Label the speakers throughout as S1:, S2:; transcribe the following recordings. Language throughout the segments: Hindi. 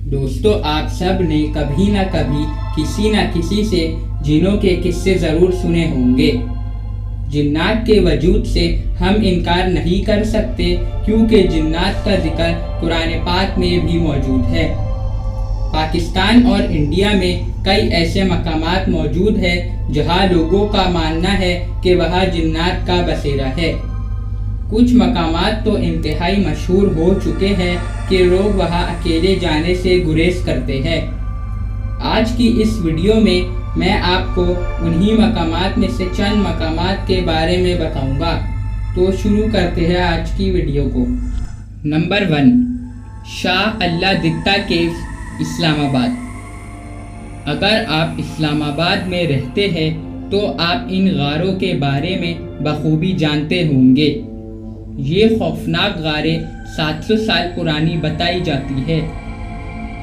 S1: दोस्तों, आप सब ने कभी न कभी किसी न किसी से जिनों के किस्से ज़रूर सुने होंगे। जिन्नात के वजूद से हम इनकार नहीं कर सकते, क्योंकि जिन्नात का जिक्र कुरान पाक में भी मौजूद है। पाकिस्तान और इंडिया में कई ऐसे मकामात मौजूद है जहां लोगों का मानना है कि वह जिन्नात का बसेरा है। कुछ मकामात तो इंतहाई मशहूर हो चुके हैं कि लोग वहां अकेले जाने से गुरेज करते हैं। आज की इस वीडियो में मैं आपको उन्हीं मकामात में से चंद मकामात के बारे में बताऊंगा। तो शुरू करते हैं आज की वीडियो को। नंबर 1, शाह अल्लाह दित्ता केव्स, इस्लामाबाद। अगर आप इस्लामाबाद में रहते हैं तो आप इन गारों के बारे में बखूबी जानते होंगे। ये खौफनाक गारें 700 साल पुरानी बताई जाती है।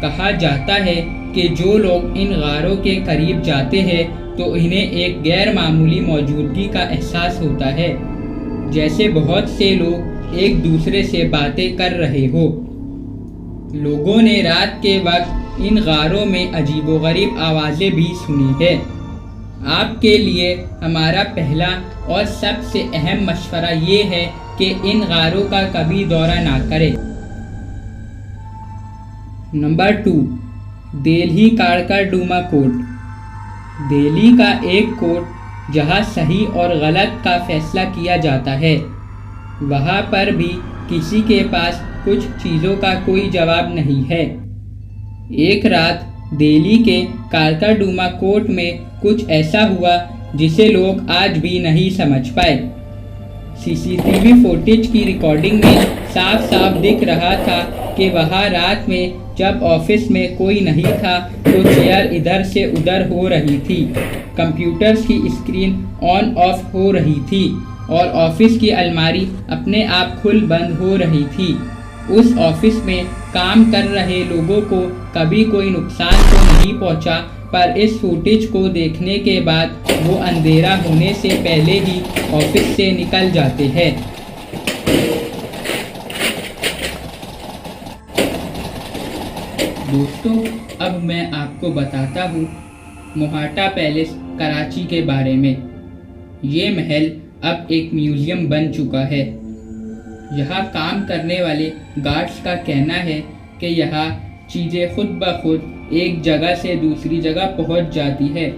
S1: कहा जाता है कि जो लोग इन गारों के करीब जाते हैं तो इन्हें एक गैर मामूली मौजूदगी का एहसास होता है, जैसे बहुत से लोग एक दूसरे से बातें कर रहे हो। लोगों ने रात के वक्त इन गारों में अजीबोगरीब आवाज़ें भी सुनी है। आपके लिए हमारा पहला और सबसे अहम मशवरा ये है कि इन गारों का कभी दौरा ना करें। Number 2, Delhi Karkardooma court. दिल्ली का एक कोर्ट जहां सही और गलत का फैसला किया जाता है। वहां पर भी किसी के पास कुछ चीज़ों का कोई जवाब नहीं है। एक रात दिल्ली के काड़करडुमा कोर्ट में कुछ ऐसा हुआ जिसे लोग आज भी नहीं समझ पाए। सीसीटीवी फुटेज की रिकॉर्डिंग में साफ साफ दिख रहा था कि वहाँ रात में जब ऑफिस में कोई नहीं था तो चेयर इधर से उधर हो रही थी, कंप्यूटर्स की स्क्रीन ऑन ऑफ हो रही थी और ऑफिस की अलमारी अपने आप खुल बंद हो रही थी। उस ऑफिस में काम कर रहे लोगों को कभी कोई नुकसान तो नहीं पहुंचा, पर इस फुटेज को देखने के बाद वो अंधेरा होने से पहले ही ऑफिस से निकल जाते हैं। दोस्तों, अब मैं आपको बताता हूँ मोहाटा पैलेस कराची के बारे में। ये महल अब एक म्यूजियम बन चुका है। यहाँ काम करने वाले गार्ड्स का कहना है कि यहाँ चीज़ें खुद ब खुद एक जगह से दूसरी जगह पहुँच जाती है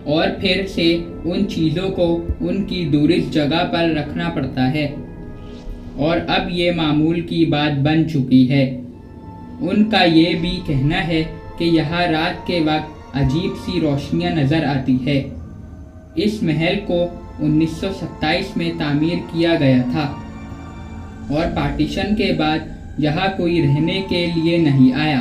S1: और फिर से उन चीज़ों को उनकी दूरिस्त जगह पर रखना पड़ता है, और अब ये मामूल की बात बन चुकी है। उनका ये भी कहना है कि यहाँ रात के वक्त अजीब सी रोशनियाँ नज़र आती है। इस महल को 1927 में तामीर किया गया था और पार्टीशन के बाद यहाँ कोई रहने के लिए नहीं आया।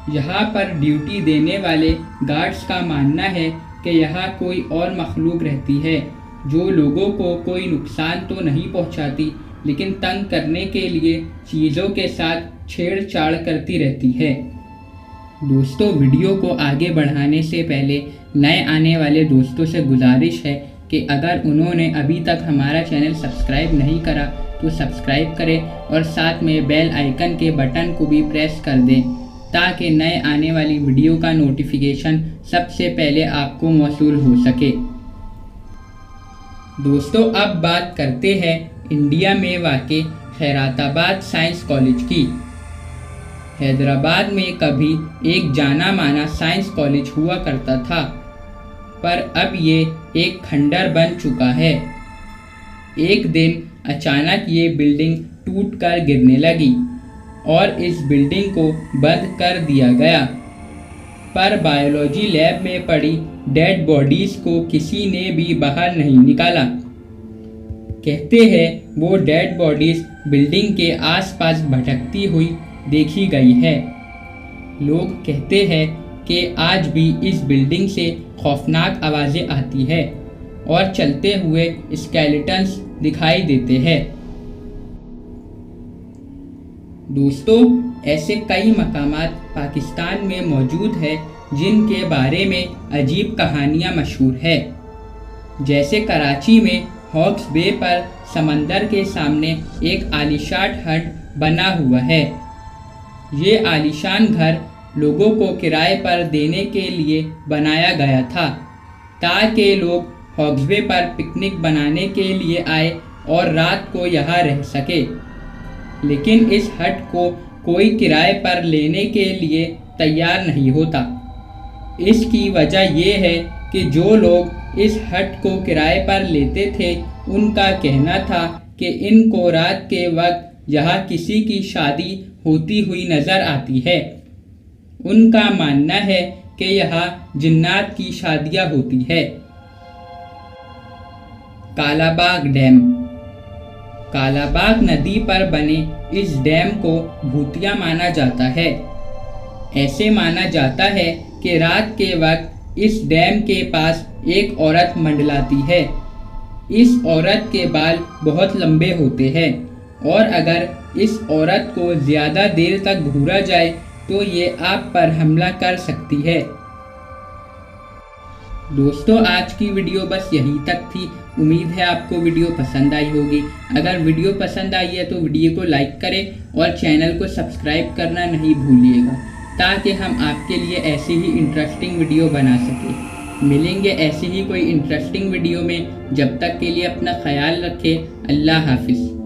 S1: यहाँ पर ड्यूटी देने वाले गार्ड्स का मानना है कि यहाँ कोई और मखलूक रहती है जो लोगों को कोई नुकसान तो नहीं पहुँचाती, लेकिन तंग करने के लिए चीज़ों के साथ छेड़छाड़ करती रहती है। दोस्तों, वीडियो को आगे बढ़ाने से पहले नए आने वाले दोस्तों से गुजारिश है कि अगर उन्होंने अभी तक हमारा चैनल सब्सक्राइब नहीं करा तो सब्सक्राइब करें और साथ में बेल आइकन के बटन को भी प्रेस कर दें, ताकि नए आने वाली वीडियो का नोटिफिकेशन सबसे पहले आपको मौसूल हो सके। दोस्तों, अब बात करते हैं इंडिया में वाक़े खैराताबाद साइंस कॉलेज की। हैदराबाद में कभी एक जाना माना साइंस कॉलेज हुआ करता था, पर अब ये एक खंडर बन चुका है। एक दिन अचानक ये बिल्डिंग टूटकर गिरने लगी और इस बिल्डिंग को बंद कर दिया गया, पर बायोलॉजी लैब में पड़ी डेड बॉडीज़ को किसी ने भी बाहर नहीं निकाला। कहते हैं वो डेड बॉडीज़ बिल्डिंग के आसपास भटकती हुई देखी गई है। लोग कहते हैं कि आज भी इस बिल्डिंग से खौफनाक आवाज़ें आती है और चलते हुए स्केलेटन्स दिखाई देते हैं। दोस्तों, ऐसे कई मकामात पाकिस्तान में मौजूद है जिनके बारे में अजीब कहानियाँ मशहूर है। जैसे कराची में हॉक्स बे पर समंदर के सामने एक आलीशान हट बना हुआ है। ये आलीशान घर लोगों को किराए पर देने के लिए बनाया गया था ताकि लोग हॉग्सवे पर पिकनिक बनाने के लिए आए और रात को यहाँ रह सके। लेकिन इस हट को कोई किराए पर लेने के लिए तैयार नहीं होता। इसकी वजह यह है कि जो लोग इस हट को किराए पर लेते थे उनका कहना था कि इनको रात के वक्त यहाँ किसी की शादी होती हुई नज़र आती है। उनका मानना है कि यहाँ जिन्नात की शादियाँ होती है। कालाबाग डैम। कालाबाग नदी पर बने इस डैम को भूतिया माना जाता है। ऐसे माना जाता है कि रात के वक्त इस डैम के पास एक औरत मंडलाती है। इस औरत के बाल बहुत लंबे होते हैं और अगर इस औरत को ज़्यादा देर तक घूरा जाए तो ये आप पर हमला कर सकती है। दोस्तों, आज की वीडियो बस यहीं तक थी। उम्मीद है आपको वीडियो पसंद आई होगी। अगर वीडियो पसंद आई है तो वीडियो को लाइक करें और चैनल को सब्सक्राइब करना नहीं भूलिएगा ताकि हम आपके लिए ऐसी ही इंटरेस्टिंग वीडियो बना सकें। मिलेंगे ऐसी ही कोई इंटरेस्टिंग वीडियो में। जब तक के लिए अपना ख्याल रखें। अल्लाह हाफिज़।